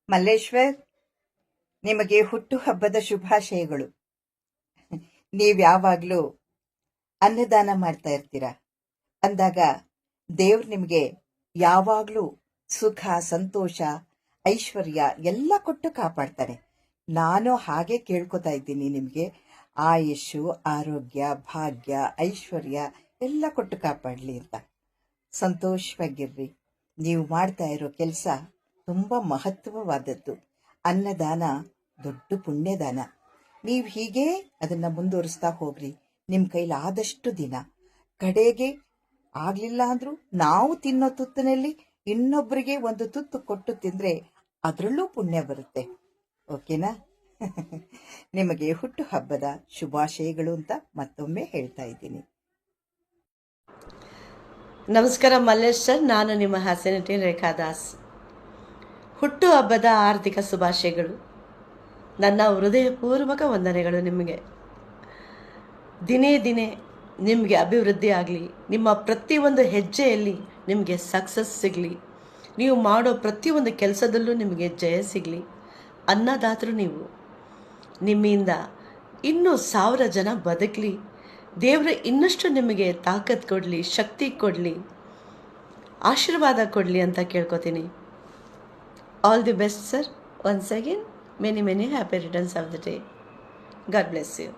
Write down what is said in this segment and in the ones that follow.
ಮಲ್ಲೇಶ್ವರ್, ನಿಮಗೆ ಹುಟ್ಟುಹಬ್ಬದ ಶುಭಾಶಯಗಳು. ನೀವ್ಯಾವಾಗ್ಲೂ ಅನ್ನದಾನ ಮಾಡ್ತಾ ಇರ್ತೀರ ಅಂದಾಗ ದೇವ್ರು ನಿಮಗೆ ಯಾವಾಗ್ಲೂ ಸುಖ, ಸಂತೋಷ, ಐಶ್ವರ್ಯ ಎಲ್ಲ ಕೊಟ್ಟು ಕಾಪಾಡ್ತಾನೆ. ನಾನು ಹಾಗೆ ಕೇಳ್ಕೊತಾ ಇದ್ದೀನಿ, ನಿಮಗೆ ಆಯುಷು, ಆರೋಗ್ಯ, ಭಾಗ್ಯ, ಐಶ್ವರ್ಯ ಎಲ್ಲ ಕೊಟ್ಟು ಕಾಪಾಡಲಿ ಅಂತ. ಸಂತೋಷವಾಗಿರ್ರಿ. ನೀವು ಮಾಡ್ತಾ ಇರೋ ಕೆಲಸ ತುಂಬ ಮಹತ್ವವಾದದ್ದು. ಅನ್ನದಾನ ದೊಡ್ಡ ಪುಣ್ಯದಾನ. ನೀವು ಹೀಗೆ ಅದನ್ನು ಮುಂದುವರಿಸ್ತಾ ಹೋಗ್ರಿ. ನಿಮ್ಮ ಕೈಲಾದಷ್ಟು ದಿನ, ಕಡೆಗೆ ಆಗಲಿಲ್ಲ ಅಂದರೂ ನಾವು ತಿನ್ನೋ ತುತ್ತಿನಲ್ಲಿ ಇನ್ನೊಬ್ಬರಿಗೆ ಒಂದು ತುತ್ತು ಕೊಟ್ಟು ತಿಂದರೆ ಅದರಲ್ಲೂ ಪುಣ್ಯ ಬರುತ್ತೆ. ಓಕೆನಾ? ನಿಮಗೆ ಹುಟ್ಟುಹಬ್ಬದ ಶುಭಾಶಯಗಳು ಅಂತ ಮತ್ತೊಮ್ಮೆ ಹೇಳ್ತಾ ಇದ್ದೀನಿ. ನಮಸ್ಕಾರ ಮಲ್ಲೇಶ್ ಸರ್, ನಾನು ನಿಮ್ಮ ಹಾಸ್ಯನಟಿ ರೇಖಾ ದಾಸ್. ಹುಟ್ಟುಹಬ್ಬದ ಆರ್ಥಿಕ ಶುಭಾಶಯಗಳು. ನನ್ನ ಹೃದಯಪೂರ್ವಕ ವಂದನೆಗಳು ನಿಮಗೆ. ದಿನೇ ದಿನೇ ನಿಮಗೆ ಅಭಿವೃದ್ಧಿ ಆಗಲಿ. ನಿಮ್ಮ ಪ್ರತಿಯೊಂದು ಹೆಜ್ಜೆಯಲ್ಲಿ ನಿಮಗೆ ಸಕ್ಸಸ್ ಸಿಗಲಿ. ನೀವು ಮಾಡೋ ಪ್ರತಿಯೊಂದು ಕೆಲಸದಲ್ಲೂ ನಿಮಗೆ ಜಯ ಸಿಗಲಿ. ಅನ್ನದಾತರು ನೀವು. ನಿಮ್ಮಿಂದ ಇನ್ನೂ 1000 ಜನ ಬದುಕಲಿ. ದೇವರು ಇನ್ನಷ್ಟು ನಿಮಗೆ ತಾಕತ್ ಕೊಡಲಿ, ಶಕ್ತಿ ಕೊಡಲಿ, ಆಶೀರ್ವಾದ ಕೊಡಲಿ ಅಂತ ಕೇಳ್ಕೊತೀನಿ. All the best sir. Once again many happy returns of the day. God bless you.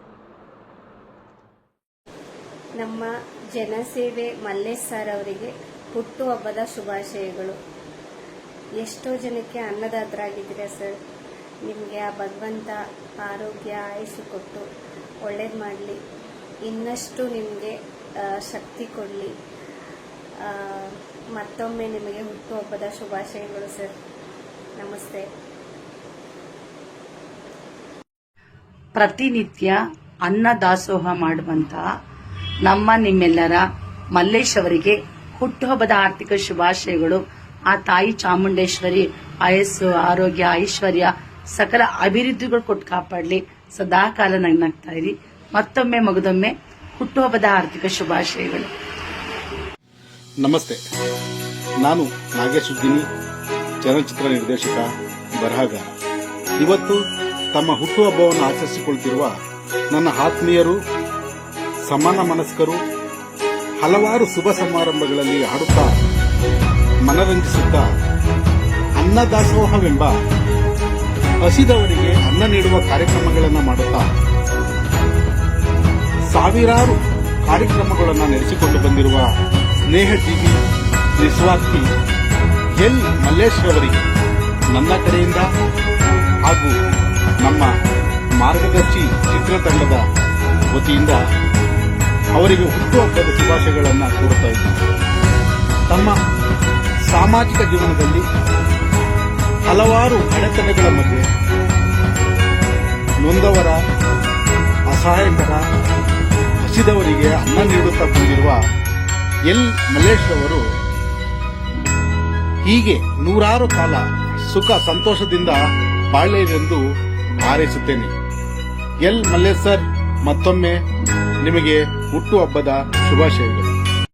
ನಮ್ಮ ಜನಸೇವೆ ಮಲ್ಲೇಶ್ ಸರ್ ಅವರಿಗೆ ಹುಟ್ಟುಹಬ್ಬದ ಶುಭಾಶಯಗಳು. ಎಷ್ಟೋ ಜನಕ್ಕೆ ಅನ್ನದಾತರಾಗಿದ್ದೀರಾ ಸರ್. ನಿಮಗೆ ಆ ಭಗವಂತ ಆರೋಗ್ಯ, ಆಯುಷು ಕೊಟ್ಟು ಒಳ್ಳೇದು ಮಾಡಲಿ. ಇನ್ನಷ್ಟು ನಿಮಗೆ ಶಕ್ತಿ ಕೊಡಲಿ. ಮತ್ತೊಮ್ಮೆ ನಿಮಗೆ ಹುಟ್ಟುಹಬ್ಬದ ಶುಭಾಶಯಗಳು ಸರ್. ನಮಸ್ತೆ. ಪ್ರತಿನಿತ್ಯ ಅನ್ನ ದಾಸೋಹ ಮಾಡುವಂತಹ ನಿಮ್ಮೆಲ್ಲರ ಮಲ್ಲೇಶ್ ಅವರಿಗೆ ಹುಟ್ಟುಹಬ್ಬದ ಆರ್ಥಿಕ ಶುಭಾಶಯಗಳು. ಆ ತಾಯಿ ಚಾಮುಂಡೇಶ್ವರಿ ಆಯಸ್ಸು, ಆರೋಗ್ಯ, ಐಶ್ವರ್ಯ, ಸಕಲ ಅಭಿವೃದ್ಧಿಗಳು ಕೊಟ್ಟು ಕಾಪಾಡಲಿ. ಸದಾ ಕಾಲ ನಗ್ನಾಗ್ತಾ ಇರಿ. ಮತ್ತೊಮ್ಮೆ ಮಗದೊಮ್ಮೆ ಹುಟ್ಟುಹಬ್ಬದ ಆರ್ಥಿಕ ಶುಭಾಶಯಗಳು. ನಮಸ್ತೆ. ನಾನು ನಾಗೇಶ್ ಉದ್ದಿನಿ, ಚಲನಚಿತ್ರ ನಿರ್ದೇಶಕ, ಬರಹಗಾರ. ಇವತ್ತು ತಮ್ಮ ಹುಟ್ಟುಹಬ್ಬವನ್ನು ಆಚರಿಸಿಕೊಳ್ಳುತ್ತಿರುವ ನನ್ನ ಆತ್ಮೀಯರು, ಸಮಾನ ಮನಸ್ಕರು ಹಲವಾರು ಶುಭ ಸಮಾರಂಭಗಳಲ್ಲಿ ಹಾಡುತ್ತಾ ಮನರಂಜಿಸುತ್ತಾ ಅನ್ನದಾಸೋಹವೆಂಬ ಹಸಿದವರಿಗೆ ಅನ್ನ ನೀಡುವ ಕಾರ್ಯಕ್ರಮಗಳನ್ನು ಮಾಡುತ್ತಾ ಸಾವಿರಾರು ಕಾರ್ಯಕ್ರಮಗಳನ್ನು ನಡೆಸಿಕೊಂಡು ಬಂದಿರುವ ಸ್ನೇಹಜೀವಿ, ನಿಸ್ವಾರ್ಥಿ ಎಲ್ ಮಲ್ಲೇಶ್ ಅವರಿಗೆ ನನ್ನ ಕಡೆಯಿಂದ ಹಾಗೂ ನಮ್ಮ ಮಾರ್ಗದರ್ಶಿ ಚಿತ್ರತಂಡದ ವತಿಯಿಂದ ಅವರಿಗೆ ಹುಟ್ಟುಹಬ್ಬದ ಶುಭಾಶಯಗಳನ್ನು ಕೋರುತ್ತಾ ಇದ್ದೀನಿ. ತಮ್ಮ ಸಾಮಾಜಿಕ ಜೀವನದಲ್ಲಿ ಹಲವಾರು ಅಡೆತಡೆಗಳ ಮಧ್ಯೆ ನೊಂದವರ, ಅಸಹಾಯಕರ, ಹಸಿದವರಿಗೆ ಅನ್ನ ನೀಡುತ್ತಾ ಬಂದಿರುವ ಎಲ್ ಮಲ್ಲೇಶ್ ಅವರು ಹೀಗೆ 100 ಕಾಲ ಸುಖ ಸಂತೋಷದಿಂದ ಬಾಳಲೆಂದು ಹಾರೈಸುತ್ತೇನೆ. ಎಲ್ ಮಲ್ಲೇಶ್ ಸರ್, ಮತ್ತೊಮ್ಮೆ ನಿಮಗೆ ಹುಟ್ಟುಹಬ್ಬದ ಶುಭಾಶಯಗಳು.